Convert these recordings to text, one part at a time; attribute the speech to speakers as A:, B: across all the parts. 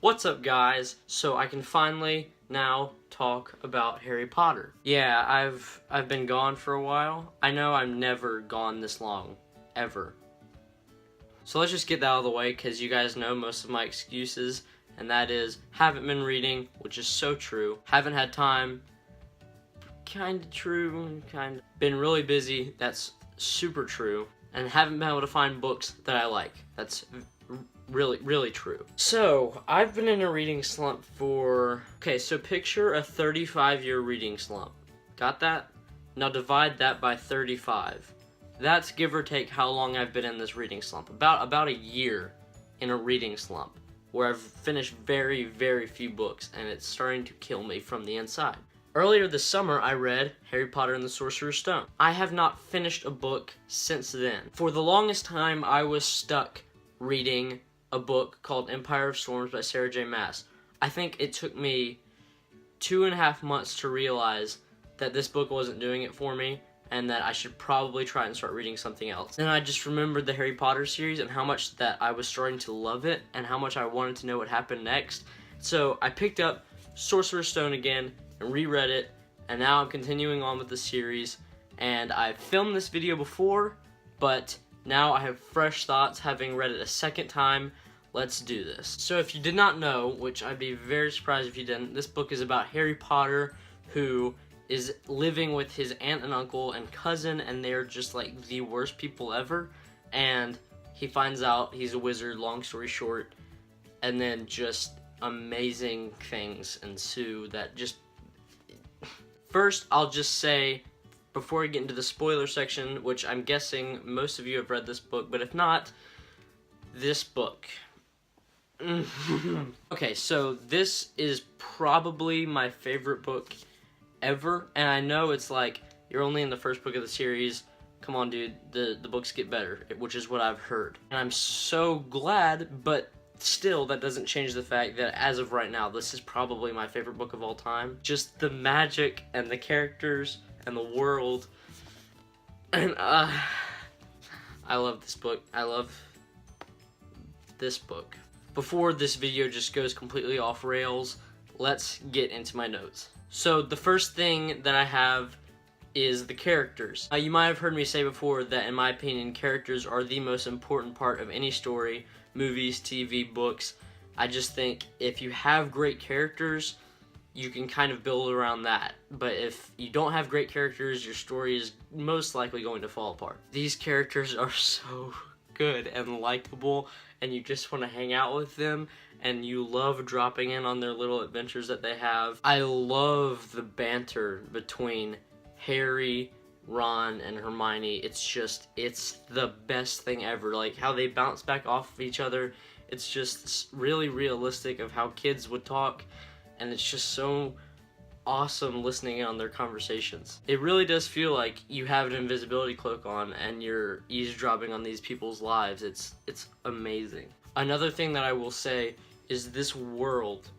A: What's up, guys? So I can finally now talk about Harry Potter. Yeah, I've been gone for a while. I know I'm never gone this long, ever. So let's just get that out of the way, because you guys know most of my excuses, and that is haven't been reading, which is so true. Haven't had time, kinda true, kinda. Been really busy, that's super true. And haven't been able to find books that I like. That's really true. So, I've been in a reading slump for... Okay, so picture a 35-year reading slump. Got that? Now divide that by 35. That's give or take how long I've been in this reading slump. About a year in a reading slump, where I've finished very few books, and it's starting to kill me from the inside. Earlier this summer, I read Harry Potter and the Sorcerer's Stone. I have not finished a book since then. For the longest time, I was stuck reading a book called Empire of Storms by Sarah J. Maas. I think it took me 2.5 months to realize that this book wasn't doing it for me, and that I should probably try and start reading something else. Then I just remembered the Harry Potter series and how much that I was starting to love it and how much I wanted to know what happened next. So I picked up Sorcerer's Stone again and reread it, and now I'm continuing on with the series. And I've filmed this video before, but now I have fresh thoughts having read it a second time. Let's do this. So if you did not know, which I'd be very surprised if you didn't, this book is about Harry Potter, who is living with his aunt and uncle and cousin, and they're just like the worst people ever. And he finds out he's a wizard, long story short, and then just amazing things ensue that just... First, I'll just say, before I get into the spoiler section, which I'm guessing most of you have read this book, but if not, this book. Okay, so this is probably my favorite book ever, and I know it's like, you're only in the first book of the series, come on dude, the books get better, which is what I've heard. And I'm so glad, but still, that doesn't change the fact that as of right now, this is probably my favorite book of all time. Just the magic and the characters and the world, and I love this book. I love this book. Before this video just goes completely off rails, let's get into my notes. So the first thing that I have is the characters. You might have heard me say before that in my opinion, characters are the most important part of any story, movies, TV, books. I just think if you have great characters, you can kind of build around that. But if you don't have great characters, your story is most likely going to fall apart. These characters are so good and likable, and you just want to hang out with them, and you love dropping in on their little adventures that they have. I love the banter between Harry, Ron, and Hermione. It's the best thing ever. Like, how they bounce back off of each other. It's just really realistic of how kids would talk, and it's just so awesome listening in on their conversations. It really does feel like you have an invisibility cloak on and you're eavesdropping on these people's lives. It's amazing. Another thing that I will say is this world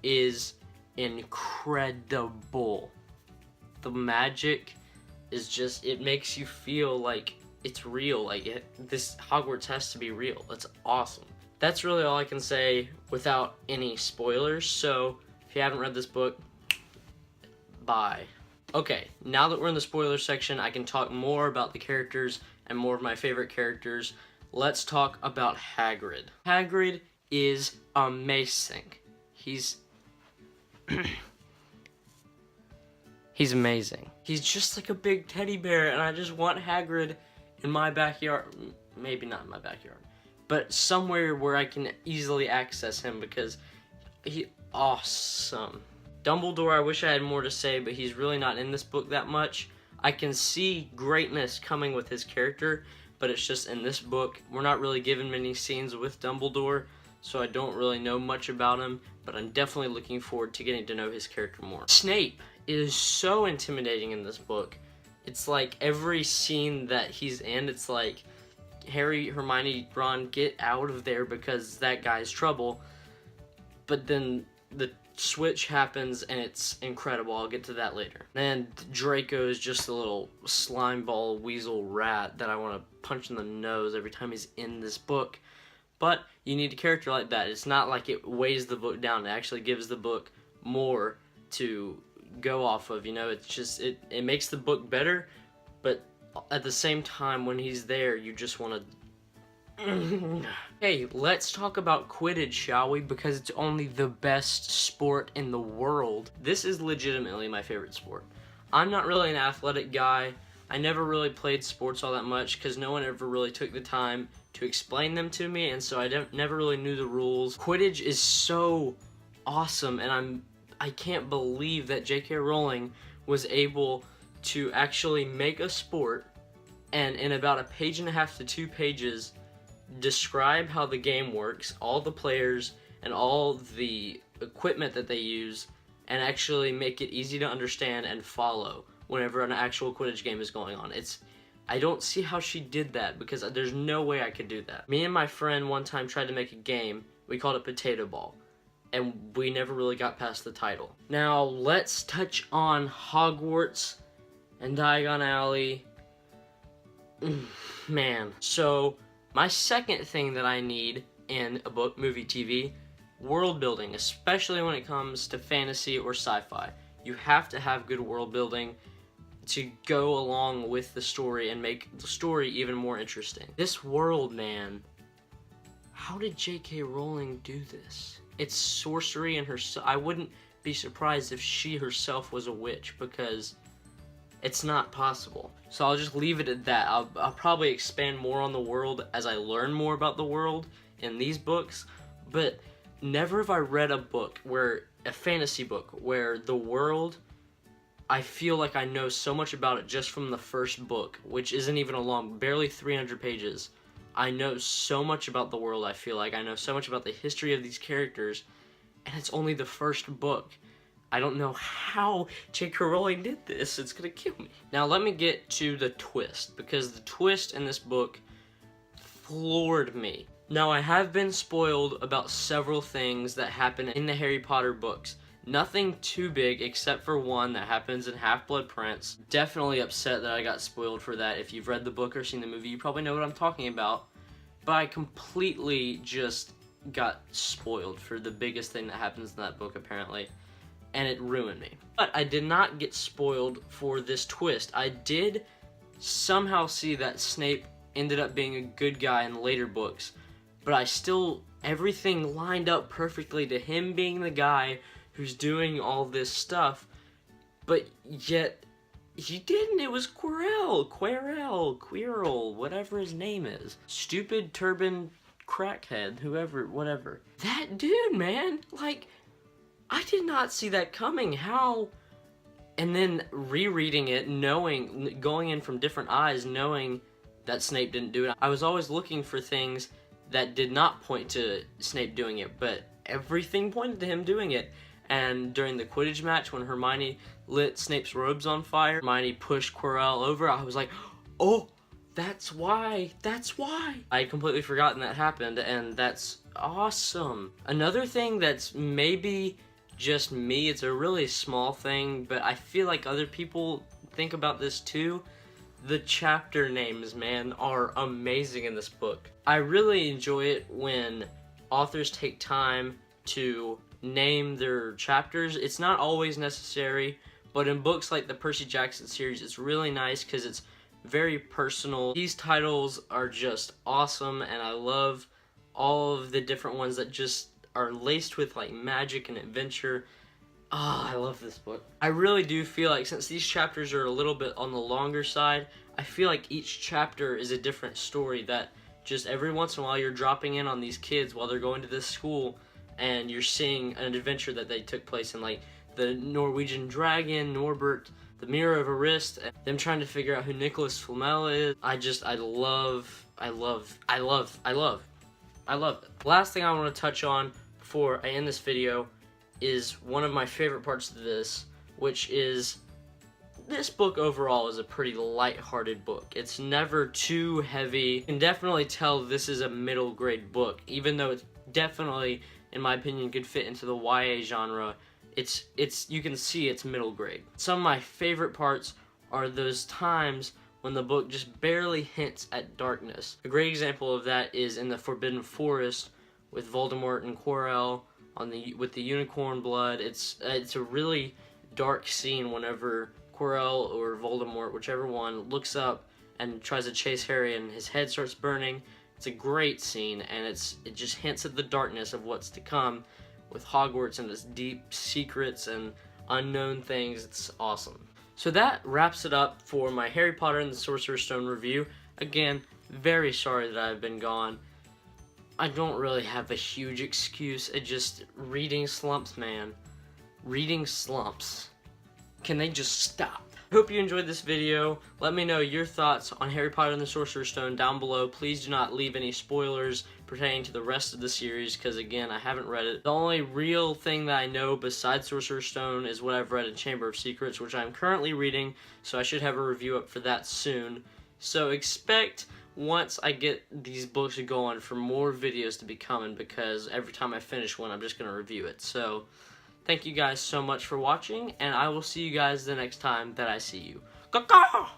A: is incredible. The magic is just, it makes you feel like it's real. Like, this Hogwarts has to be real. It's awesome. That's really all I can say without any spoilers. So if you haven't read this book, bye. Okay, now that we're in the spoiler section, I can talk more about the characters and more of my favorite characters. Let's talk about Hagrid. Hagrid is amazing. He's amazing. He's just like a big teddy bear, and I just want Hagrid in my backyard. Maybe not in my backyard, but somewhere where I can easily access him, because he's awesome. Dumbledore, I wish I had more to say, but he's really not in this book that much. I can see greatness coming with his character, but it's just in this book, we're not really given many scenes with Dumbledore, so I don't really know much about him, but I'm definitely looking forward to getting to know his character more. Snape is so intimidating in this book. It's like every scene that he's in, it's like, Harry, Hermione, Ron, get out of there because that guy's trouble. But then the switch happens and it's incredible. I'll get to that later. And Draco is just a little slime ball weasel rat that I want to punch in the nose every time he's in this book. But you need a character like that. It's not like it weighs the book down. It actually gives the book more to go off of, you know. It's just, it makes the book better, but at the same time, when he's there, you just want to... Hey, let's talk about Quidditch, shall we? Because it's only the best sport in the world. This is legitimately my favorite sport. I'm not really an athletic guy. I never really played sports all that much because no one ever really took the time to explain them to me, and so I never really knew the rules. Quidditch is so awesome, and I can't believe that J.K. Rowling was able to actually make a sport and in about 1.5 pages to 2 pages describe how the game works, all the players and all the equipment that they use, and actually make it easy to understand and follow whenever an actual Quidditch game is going on. I don't see how she did that, because there's no way I could do that. Me and my friend one time tried to make a game. We called it Potato Ball, and we never really got past the title. Now let's touch on Hogwarts and Diagon Alley. Man. So my second thing that I need in a book, movie, TV, world building, especially when it comes to fantasy or sci-fi. You have to have good world building to go along with the story and make the story even more interesting. This world, man, how did J.K. Rowling do this? It's sorcery and I wouldn't be surprised if she herself was a witch, because it's not possible. So I'll just leave it at that. I'll probably expand more on the world as I learn more about the world in these books, but never have I read a book a fantasy book where the world, I feel like I know so much about it just from the first book, which isn't even a long, barely 300 pages. I know so much about the world, I feel like. I know so much about the history of these characters, and it's only the first book. I don't know how J.K. Rowling did this. It's gonna kill me. Now let me get to the twist, because the twist in this book floored me. Now I have been spoiled about several things that happen in the Harry Potter books. Nothing too big except for one that happens in Half-Blood Prince. Definitely upset that I got spoiled for that. If you've read the book or seen the movie, you probably know what I'm talking about. But I completely just got spoiled for the biggest thing that happens in that book, apparently. And it ruined me. But I did not get spoiled for this twist. I did somehow see that Snape ended up being a good guy in later books. But I still, everything lined up perfectly to him being the guy who's doing all this stuff, but yet he didn't. It was Quirrell, whatever his name is. Stupid turban crackhead, whatever. That dude, man, like, I did not see that coming. How? And then rereading it, going in from different eyes, knowing that Snape didn't do it. I was always looking for things that did not point to Snape doing it, but everything pointed to him doing it. And during the Quidditch match, when Hermione lit Snape's robes on fire, Hermione pushed Quirrell over, I was like, oh, that's why. I had completely forgotten that happened, and that's awesome. Another thing that's maybe just me, it's a really small thing, but I feel like other people think about this too. The chapter names, man, are amazing in this book. I really enjoy it when authors take time to name their chapters. It's not always necessary, but in books like the Percy Jackson series, it's really nice because it's very personal. These titles are just awesome, and I love all of the different ones that just are laced with like magic and adventure. I love this book. I really do feel like, since these chapters are a little bit on the longer side, I feel like each chapter is a different story that just every once in a while you're dropping in on these kids while they're going to this school, and you're seeing an adventure that they took place in, like the Norwegian dragon, Norbert, the Mirror of Arist, and them trying to figure out who Nicholas Flamel is. I love it. Last thing I want to touch on before I end this video is one of my favorite parts of this, which is this book overall is a pretty light-hearted book. It's never too heavy. You can definitely tell this is a middle grade book, even though it's definitely, in my opinion, could fit into the YA genre. You can see it's middle grade. Some of my favorite parts are those times when the book just barely hints at darkness. A great example of that is in the Forbidden Forest with Voldemort and Quirrell with the unicorn blood. It's a really dark scene whenever Quirrell or Voldemort, whichever one, looks up and tries to chase Harry and his head starts burning. It's a great scene, and it just hints at the darkness of what's to come with Hogwarts and its deep secrets and unknown things. It's awesome. So that wraps it up for my Harry Potter and the Sorcerer's Stone review. Again, very sorry that I've been gone. I don't really have a huge excuse. It just, reading slumps, man. Reading slumps. Can they just stop? Hope you enjoyed this video. Let me know your thoughts on Harry Potter and the Sorcerer's Stone down below. Please do not leave any spoilers pertaining to the rest of the series, because again, I haven't read it. The only real thing that I know besides Sorcerer's Stone is what I've read in Chamber of Secrets, which I'm currently reading, so I should have a review up for that soon. So expect, once I get these books going, for more videos to be coming, because every time I finish one, I'm just going to review it. So thank you guys so much for watching, and I will see you guys the next time that I see you. Caw-caw!